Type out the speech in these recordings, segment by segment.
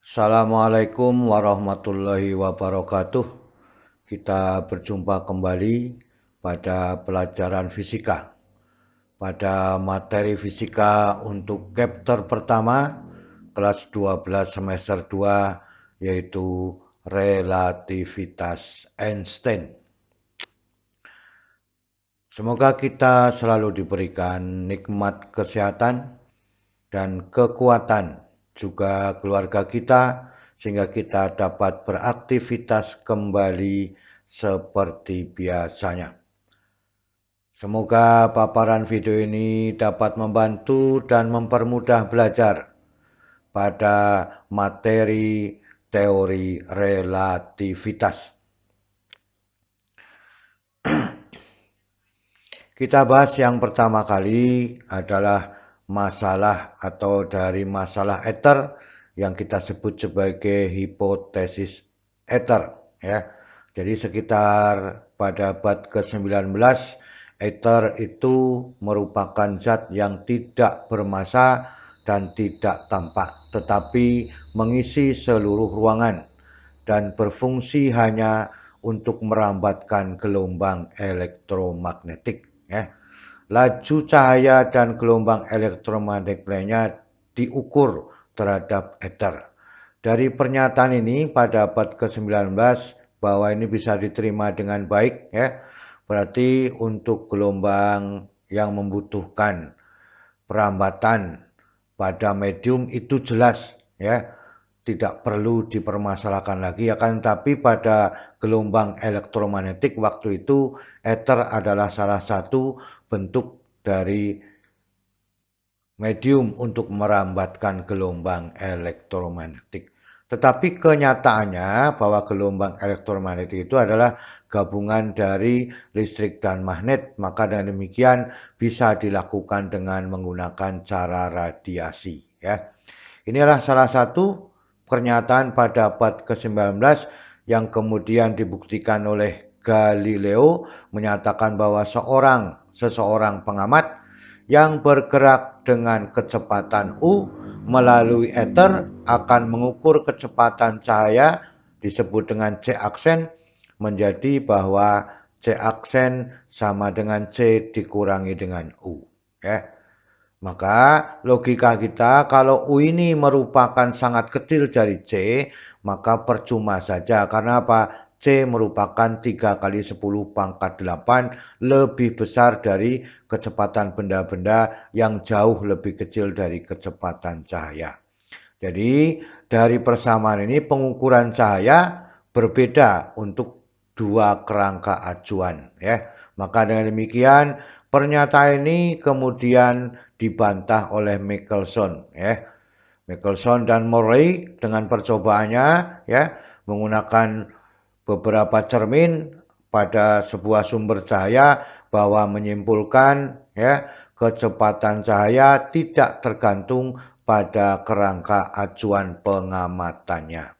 Assalamualaikum warahmatullahi wabarakatuh. Kita berjumpa kembali pada pelajaran fisika. Pada materi fisika untuk chapter pertama, kelas 12 semester 2, yaitu relativitas Einstein. Semoga kita selalu diberikan nikmat kesehatan dan kekuatan, juga keluarga kita, sehingga kita dapat beraktivitas kembali seperti biasanya. Semoga paparan video ini dapat membantu dan mempermudah belajar pada materi teori relativitas. Kita bahas yang pertama kali adalah masalah atau dari masalah ether yang kita sebut sebagai hipotesis ether, ya. Jadi sekitar pada abad ke-19, ether itu merupakan zat yang tidak bermassa dan tidak tampak, tetapi mengisi seluruh ruangan dan berfungsi hanya untuk merambatkan gelombang elektromagnetik. Laju cahaya dan gelombang elektromagnetik lainnya diukur terhadap ether. Dari pernyataan ini pada abad ke-19 bahwa ini bisa diterima dengan baik, ya. Berarti untuk gelombang yang membutuhkan perambatan pada medium itu jelas, ya, tidak perlu dipermasalahkan lagi, akan tapi pada gelombang elektromagnetik waktu itu ether adalah salah satu bentuk dari medium untuk merambatkan gelombang elektromagnetik. Tetapi kenyataannya bahwa gelombang elektromagnetik itu adalah gabungan dari listrik dan magnet, maka dengan demikian bisa dilakukan dengan menggunakan cara radiasi, ya. Inilah salah satu pernyataan pada abad ke-19 yang kemudian dibuktikan oleh Galileo, menyatakan bahwa seseorang pengamat yang bergerak dengan kecepatan U melalui ether akan mengukur kecepatan cahaya disebut dengan C aksen, menjadi bahwa C aksen sama dengan C dikurangi dengan U, ya. Maka logika kita, kalau U ini merupakan sangat kecil dari C, maka percuma saja. Karena apa? C merupakan 3 kali 10 pangkat 8 lebih besar dari kecepatan benda-benda yang jauh lebih kecil dari kecepatan cahaya. Jadi dari persamaan ini pengukuran cahaya berbeda untuk dua kerangka acuan, ya. Maka dengan demikian pernyataan ini kemudian dibantah oleh Michelson, ya. Michelson dan Morley dengan percobaannya, ya, menggunakan beberapa cermin pada sebuah sumber cahaya bahwa menyimpulkan, ya, kecepatan cahaya tidak tergantung pada kerangka acuan pengamatannya.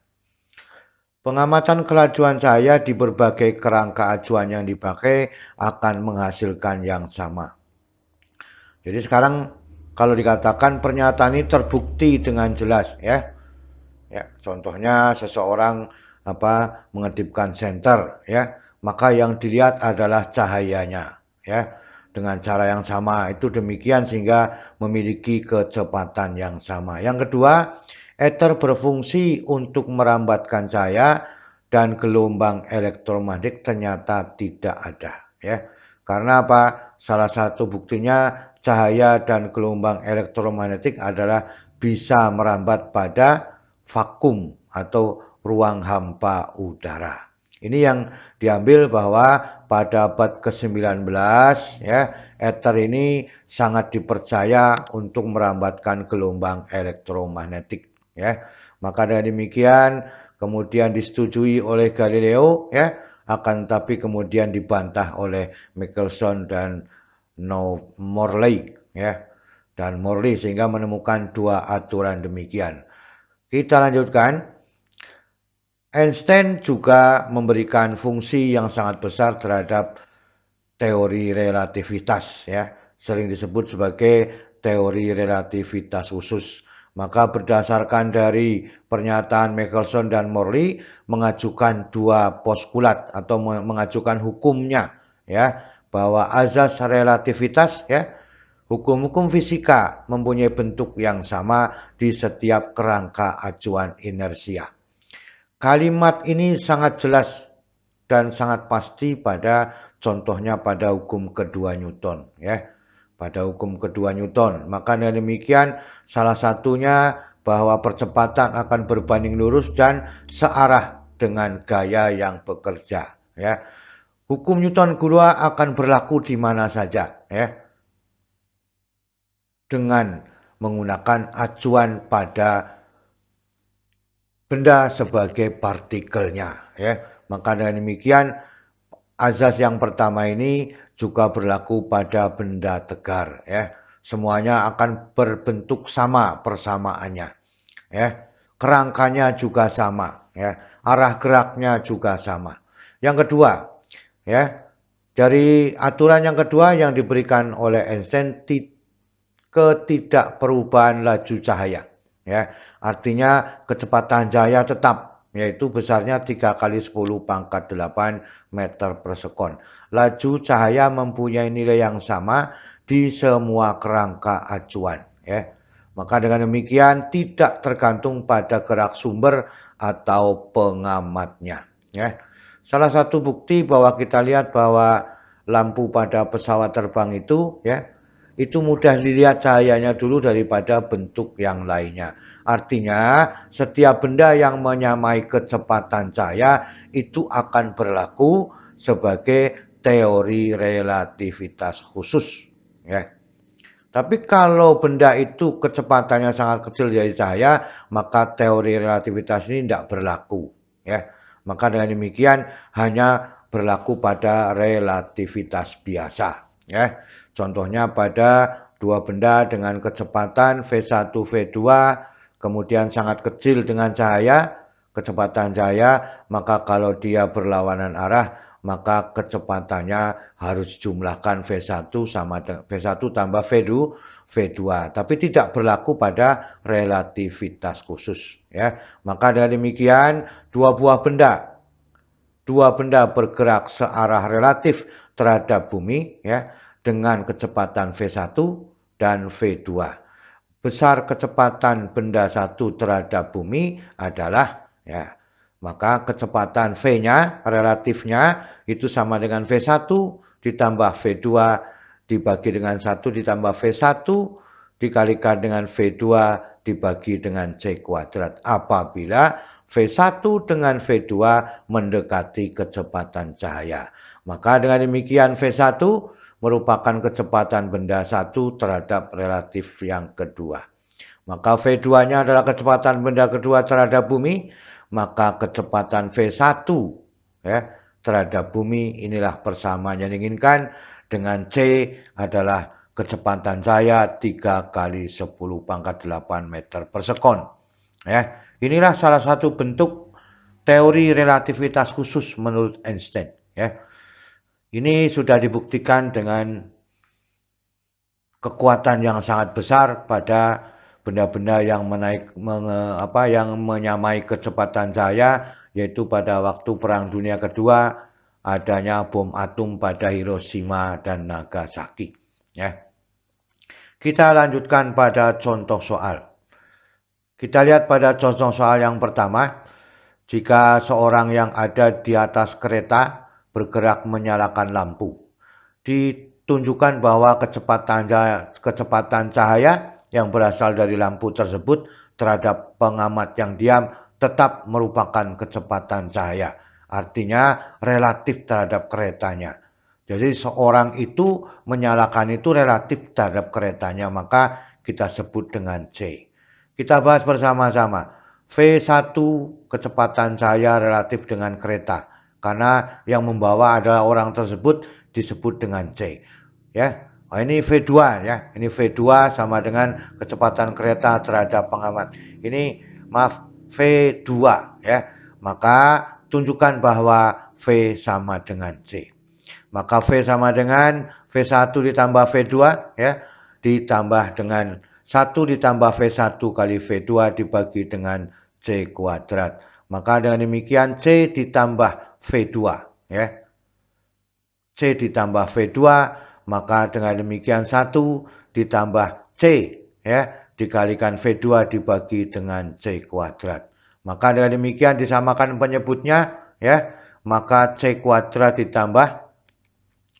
Pengamatan kelajuan cahaya di berbagai kerangka acuan yang dipakai akan menghasilkan yang sama. Jadi sekarang kalau dikatakan pernyataan ini terbukti dengan jelas, ya. Ya, contohnya seseorang mengedipkan senter, ya, maka yang dilihat adalah cahayanya, ya, dengan cara yang sama. Itu demikian sehingga memiliki kecepatan yang sama. Yang kedua, ether berfungsi untuk merambatkan cahaya dan gelombang elektromagnetik ternyata tidak ada, ya. Karena apa? Salah satu buktinya cahaya dan gelombang elektromagnetik adalah bisa merambat pada vakum atau ruang hampa udara. Ini yang diambil bahwa pada abad ke-19, ya, ether ini sangat dipercaya untuk merambatkan gelombang elektromagnetik, ya. Maka dengan demikian kemudian disetujui oleh Galileo, ya, akan tapi kemudian dibantah oleh Michelson dan Morley, ya, dan Morley, sehingga menemukan dua aturan demikian. Kita lanjutkan. Einstein juga memberikan fungsi yang sangat besar terhadap teori relativitas, ya, sering disebut sebagai teori relativitas khusus. Maka berdasarkan dari pernyataan Michelson dan Morley mengajukan dua postulat atau mengajukan hukumnya, ya, bahwa azas relativitas, ya, hukum-hukum fisika mempunyai bentuk yang sama di setiap kerangka acuan inersia. Kalimat ini sangat jelas dan sangat pasti pada contohnya pada hukum kedua Newton, ya. Pada hukum kedua Newton. Maka dengan demikian salah satunya bahwa percepatan akan berbanding lurus dan searah dengan gaya yang bekerja, ya. Hukum Newton kedua akan berlaku di mana saja, ya, dengan menggunakan acuan pada benda sebagai partikelnya, ya. Maka dengan demikian azas yang pertama ini juga berlaku pada benda tegar, ya. Semuanya akan berbentuk sama persamaannya, ya. Kerangkanya juga sama, ya. Arah geraknya juga sama. Yang kedua, ya, dari aturan yang kedua yang diberikan oleh Einstein, ketidakperubahan laju cahaya, ya. Artinya kecepatan cahaya tetap, yaitu besarnya 3 kali 10 pangkat 8 meter per sekon. Laju cahaya mempunyai nilai yang sama di semua kerangka acuan, ya. Maka dengan demikian tidak tergantung pada gerak sumber atau pengamatnya, ya. Salah satu bukti bahwa kita lihat bahwa lampu pada pesawat terbang itu, ya, itu mudah dilihat cahayanya dulu daripada bentuk yang lainnya. Artinya setiap benda yang menyamai kecepatan cahaya itu akan berlaku sebagai teori relativitas khusus, ya. Tapi kalau benda itu kecepatannya sangat kecil dari cahaya, maka teori relativitas ini tidak berlaku, ya. Maka dengan demikian hanya berlaku pada relativitas biasa, ya. Contohnya pada dua benda dengan kecepatan V1, V2, kemudian sangat kecil dengan cahaya, kecepatan cahaya, maka kalau dia berlawanan arah, maka kecepatannya harus jumlahkan V1 sama V1 tambah V2, tapi tidak berlaku pada relativitas khusus, ya. Maka dengan demikian dua benda bergerak searah relatif terhadap bumi, ya, dengan kecepatan V1 dan V2. Besar kecepatan benda satu terhadap bumi adalah, ya, maka kecepatan V-nya relatifnya itu sama dengan V1 ditambah V2 dibagi dengan 1 ditambah V1 dikalikan dengan V2 dibagi dengan C kuadrat. Apabila V1 dengan V2 mendekati kecepatan cahaya. Maka dengan demikian V1 merupakan kecepatan benda satu terhadap relatif yang kedua. Maka V2-nya adalah kecepatan benda kedua terhadap bumi, maka kecepatan V1, ya, terhadap bumi inilah persamaan yang diinginkan dengan C adalah kecepatan cahaya 3 kali 10 pangkat 8 meter per sekon. Ya, inilah salah satu bentuk teori relativitas khusus menurut Einstein, ya. Ini sudah dibuktikan dengan kekuatan yang sangat besar pada benda-benda yang yang menyamai kecepatan cahaya, yaitu pada waktu Perang Dunia Kedua adanya bom atom pada Hiroshima dan Nagasaki, ya. Kita lanjutkan pada contoh soal. Kita lihat pada contoh soal yang pertama. Jika seorang yang ada di atas kereta bergerak menyalakan lampu, ditunjukkan bahwa kecepatan cahaya yang berasal dari lampu tersebut terhadap pengamat yang diam tetap merupakan kecepatan cahaya. Artinya relatif terhadap keretanya. Jadi seorang itu menyalakan itu relatif terhadap keretanya, maka kita sebut dengan C. Kita bahas bersama-sama. V1 kecepatan cahaya relatif dengan kereta. Karena yang membawa adalah orang tersebut disebut dengan C. Ya. Oh, ini V2, ya. Ini V2 sama dengan kecepatan kereta terhadap pengamat. Ini maaf V2, ya. Maka tunjukkan bahwa V sama dengan C. Maka V sama dengan V1 ditambah V2, ya, ditambah dengan 1 ditambah V1 kali V2 dibagi dengan C kuadrat. Maka dengan demikian C ditambah V2 ya. C ditambah V2, maka dengan demikian 1 ditambah C ya dikalikan V2 dibagi dengan C kuadrat. Maka dengan demikian disamakan penyebutnya ya, maka C kuadrat ditambah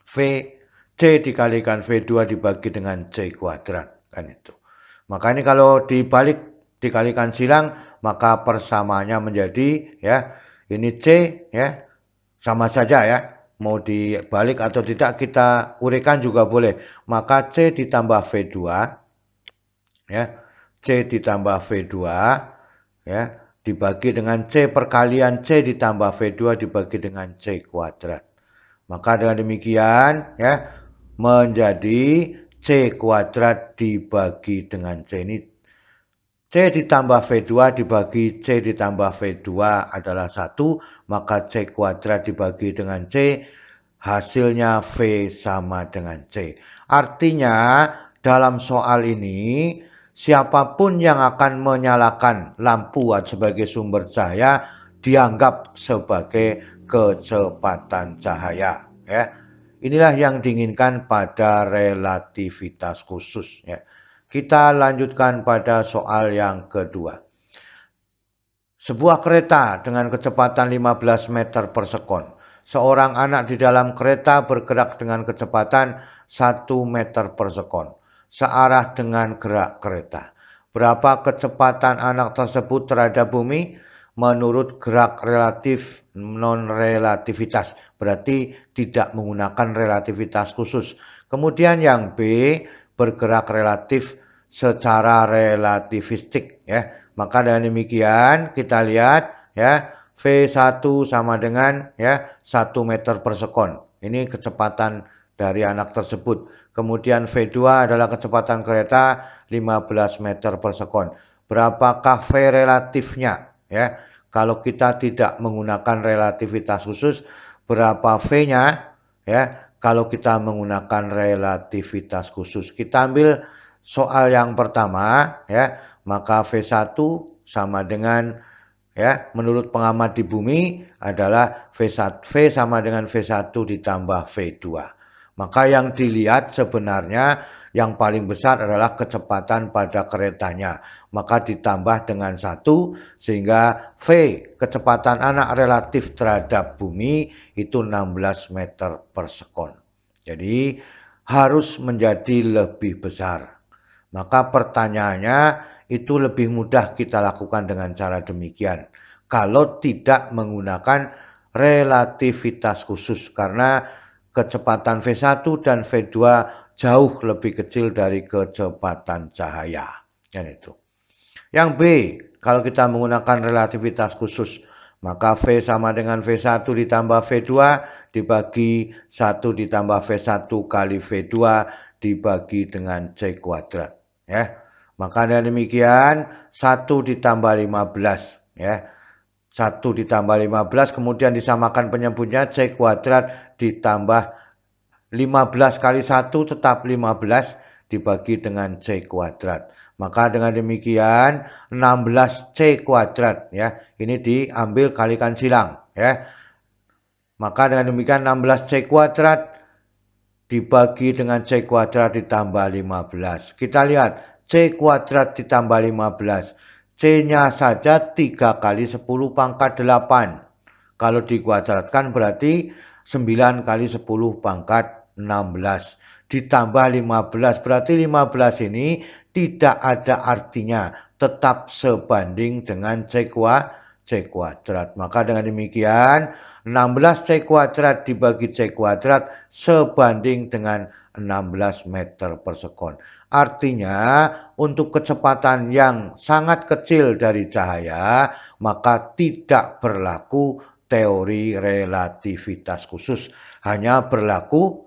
V C dikalikan V2 dibagi dengan C kuadrat kan itu. Maka ini kalau dikalikan silang maka persamaannya menjadi ya ini C ya sama saja ya. Mau dibalik atau tidak kita uraikan juga boleh. Maka C ditambah V2 ya. C ditambah V2 ya dibagi dengan C perkalian C ditambah V2 dibagi dengan C kuadrat. Maka dengan demikian ya menjadi C kuadrat dibagi dengan C ini. C ditambah V2 dibagi C ditambah V2 adalah 1, maka C kuadrat dibagi dengan C, hasilnya V sama dengan C. Artinya dalam soal ini siapapun yang akan menyalakan lampu sebagai sumber cahaya dianggap sebagai kecepatan cahaya ya. Inilah yang diinginkan pada relativitas khusus ya. Kita lanjutkan pada soal yang kedua. Sebuah kereta dengan kecepatan 15 meter per sekon. Seorang anak di dalam kereta bergerak dengan kecepatan 1 meter per sekon. Searah dengan gerak kereta. Berapa kecepatan anak tersebut terhadap bumi? Menurut gerak relatif non-relativitas. Berarti tidak menggunakan relativitas khusus. Kemudian yang B, bergerak relatif secara relativistik ya. Maka dengan demikian kita lihat ya V1 sama dengan ya 1 meter per sekon. Ini kecepatan dari anak tersebut. Kemudian V2 adalah kecepatan kereta 15 meter per sekon. Berapakah V relatifnya ya? Kalau kita tidak menggunakan relativitas khusus, berapa V-nya ya? Kalau kita menggunakan relativitas khusus. Kita ambil soal yang pertama ya, maka V1 sama dengan ya menurut pengamat di bumi adalah V1, V sama dengan V1 ditambah V2. Maka yang dilihat sebenarnya yang paling besar adalah kecepatan pada keretanya. Maka ditambah dengan 1 sehingga V kecepatan anak relatif terhadap bumi itu 16 meter per sekon. Jadi harus menjadi lebih besar. Maka pertanyaannya itu lebih mudah kita lakukan dengan cara demikian. Kalau tidak menggunakan relativitas khusus karena kecepatan V1 dan V2 jauh lebih kecil dari kecepatan cahaya. Itu. Yang B, kalau kita menggunakan relativitas khusus, maka V sama dengan V1 ditambah V2 dibagi 1 ditambah V1 kali V2 dibagi dengan C kuadrat. Ya. Maka dengan demikian 1 ditambah 15 ya. 1 ditambah 15 kemudian disamakan penyebutnya C kuadrat ditambah 15 kali 1 tetap 15 dibagi dengan C kuadrat. Maka dengan demikian 16C kuadrat ya. Ini diambil kalikan silang ya. Maka dengan demikian 16C kuadrat dibagi dengan C kuadrat ditambah 15. Kita lihat C kuadrat ditambah 15. C-nya saja 3 kali 10 pangkat 8. Kalau dikuadratkan berarti 9 kali 10 pangkat 16. Ditambah 15. Berarti 15 ini tidak ada artinya. Tetap sebanding dengan C kuadrat. Maka dengan demikian 16C kuadrat dibagi C kuadrat sebanding dengan 16 meter per sekon. Artinya untuk kecepatan yang sangat kecil dari cahaya maka tidak berlaku teori relativitas khusus. Hanya berlaku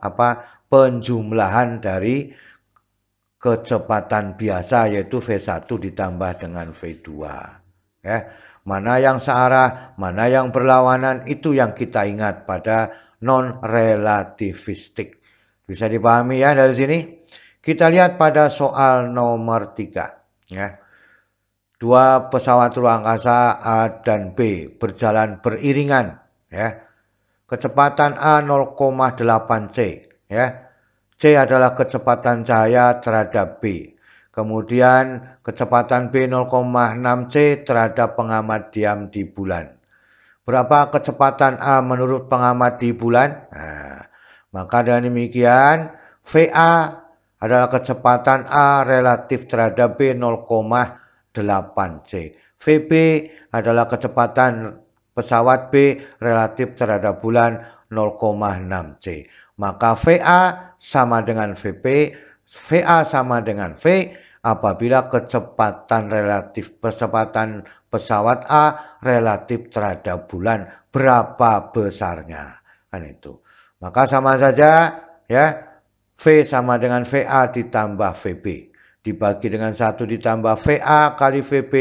penjumlahan dari kecepatan biasa yaitu V1 ditambah dengan V2. Ya. Mana yang searah, mana yang berlawanan itu yang kita ingat pada non-relativistik. Bisa dipahami ya dari sini? Kita lihat pada soal nomor 3. Ya. Dua pesawat ruang angkasa A dan B berjalan beriringan. Ya. Kecepatan A 0,8 C. Ya. C adalah kecepatan cahaya terhadap B. Kemudian kecepatan B 0,6 C terhadap pengamat diam di bulan. Berapa kecepatan A menurut pengamat di bulan? Nah, maka dengan demikian VA adalah kecepatan A relatif terhadap B 0,8 C. VB adalah kecepatan pesawat B relatif terhadap bulan 0,6 C. Maka VA sama dengan VP, VA sama dengan V apabila kecepatan pesawat A relatif terhadap bulan berapa besarnya. Kan itu. Maka sama saja ya. V sama dengan VA ditambah VB. Dibagi dengan 1 ditambah VA kali VB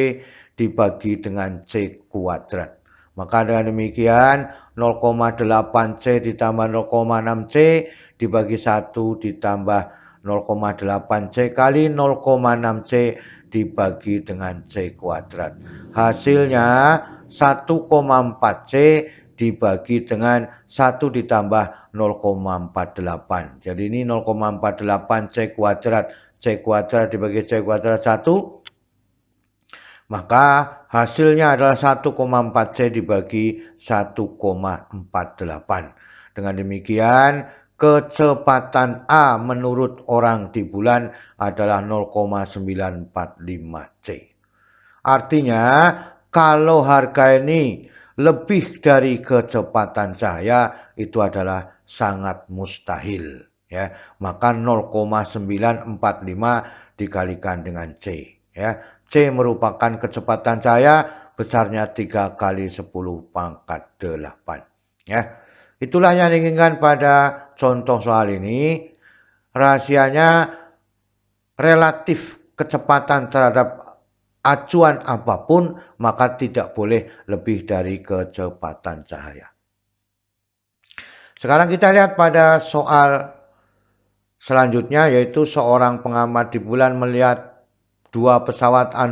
dibagi dengan C kuadrat. Maka dengan demikian 0,8 C ditambah 0,6 C dibagi 1 ditambah 0,8 C kali 0,6 C dibagi dengan C kuadrat. Hasilnya 1,4 C dibagi dengan 1 ditambah 0,48. Jadi ini 0,48 C kuadrat. C kuadrat dibagi C kuadrat 1. Maka hasilnya adalah 1,4 C dibagi 1,48. Dengan demikian kecepatan A menurut orang di bulan adalah 0,945 C. Artinya kalau harga ini lebih dari kecepatan cahaya itu adalah sangat mustahil. Ya, maka 0,945 dikalikan dengan C. Ya, C merupakan kecepatan cahaya besarnya 3 kali 10 pangkat 8. Ya, itulah yang diinginkan pada contoh soal ini. Rahasianya relatif kecepatan terhadap acuan apapun maka tidak boleh lebih dari kecepatan cahaya. Sekarang kita lihat pada soal selanjutnya yaitu seorang pengamat di bulan melihat dua pesawat A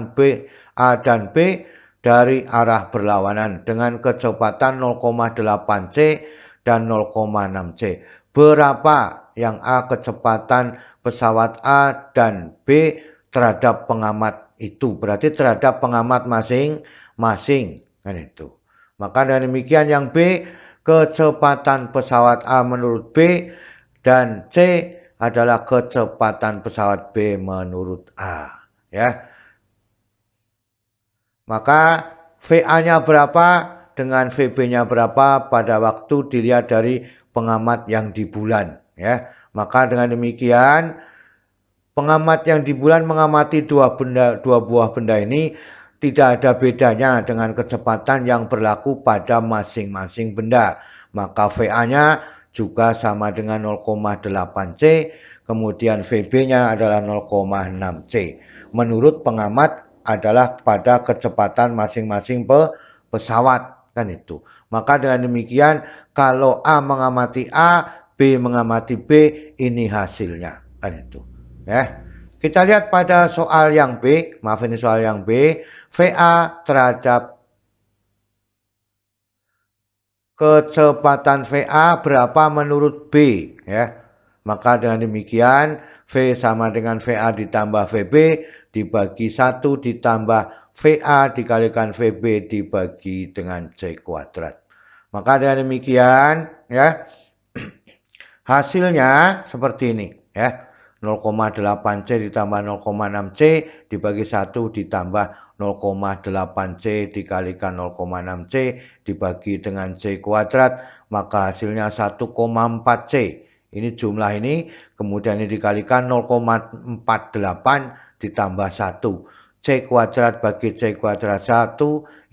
dan B dari arah berlawanan dengan kecepatan 0,8 C dan 0,6 C. Berapa yang A kecepatan pesawat A dan B terhadap pengamat itu? Berarti terhadap pengamat masing-masing kan itu. Maka dengan demikian yang B kecepatan pesawat A menurut B dan C adalah kecepatan pesawat B menurut A. Ya. Maka VA-nya berapa dengan VB-nya berapa pada waktu dilihat dari pengamat yang di bulan. Ya. Maka dengan demikian pengamat yang di bulan mengamati dua buah benda ini tidak ada bedanya dengan kecepatan yang berlaku pada masing-masing benda. Maka VA-nya juga sama dengan 0,8 C, kemudian VB-nya adalah 0,6 C. Menurut pengamat adalah pada kecepatan masing-masing pesawat kan itu. Maka dengan demikian kalau A mengamati A, B mengamati B, ini hasilnya kan itu. Ya. Kita lihat pada soal yang B, maaf ini soal yang B, VA terhadap kecepatan VA berapa menurut B ya. Maka dengan demikian V sama dengan VA ditambah VB dibagi 1 ditambah VA dikalikan VB dibagi dengan C kuadrat. Maka dengan demikian ya hasilnya seperti ini ya. 0,8 C ditambah 0,6 C dibagi 1 ditambah 0,8 C dikalikan 0,6 C dibagi dengan C kuadrat. Maka hasilnya 1,4 C. Ini jumlah ini kemudian ini dikalikan 0,48 ditambah 1. C kuadrat bagi C kuadrat 1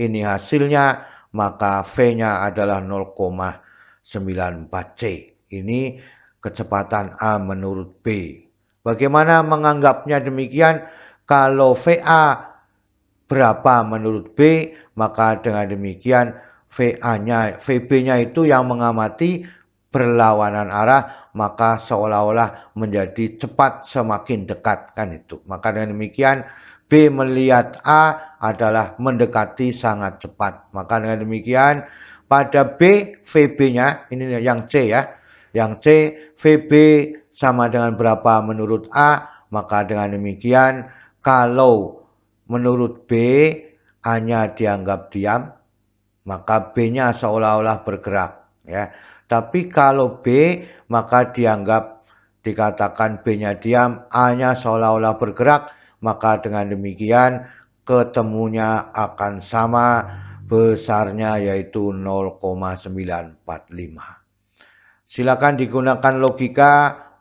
ini hasilnya maka V-nya adalah 0,94 C. Ini kecepatan A menurut B. Bagaimana menganggapnya demikian? Kalau VA berapa menurut B, maka dengan demikian VB-nya itu yang mengamati, berlawanan arah, maka seolah-olah menjadi cepat semakin dekat, kan itu. Maka dengan demikian B melihat A adalah mendekati sangat cepat. Maka dengan demikian pada B, VB-nya, ini yang C ya. Yang C, VB sama dengan berapa menurut A, maka dengan demikian kalau menurut B A-nya dianggap diam, maka B-nya seolah-olah bergerak ya. Tapi kalau B maka dikatakan B-nya diam, A-nya seolah-olah bergerak, maka dengan demikian ketemunya akan sama besarnya yaitu 0,945. Silakan digunakan logika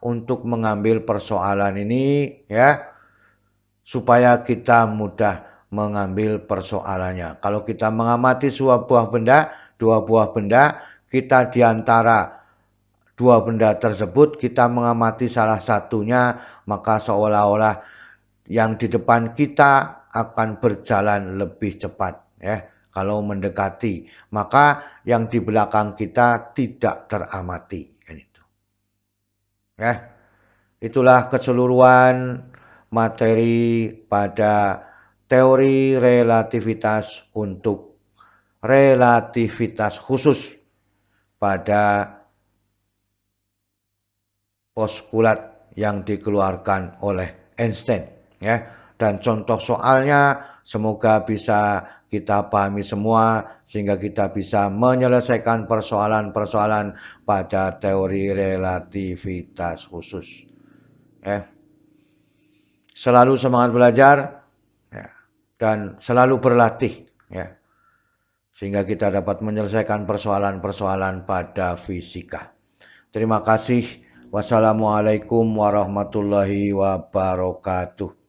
untuk mengambil persoalan ini ya, supaya kita mudah mengambil persoalannya. Kalau kita mengamati dua buah benda, kita diantara dua benda tersebut kita mengamati salah satunya, maka seolah-olah yang di depan kita akan berjalan lebih cepat ya. Kalau mendekati, maka yang di belakang kita tidak teramati kan itu. Ya. Itulah keseluruhan materi pada teori relativitas untuk relativitas khusus pada postulat yang dikeluarkan oleh Einstein ya. Dan contoh soalnya semoga bisa kita pahami semua sehingga kita bisa menyelesaikan persoalan-persoalan pada teori relativitas khusus ya. Selalu semangat belajar ya, dan selalu berlatih ya, sehingga kita dapat menyelesaikan persoalan-persoalan pada fisika. Terima kasih. Wassalamualaikum warahmatullahi wabarakatuh.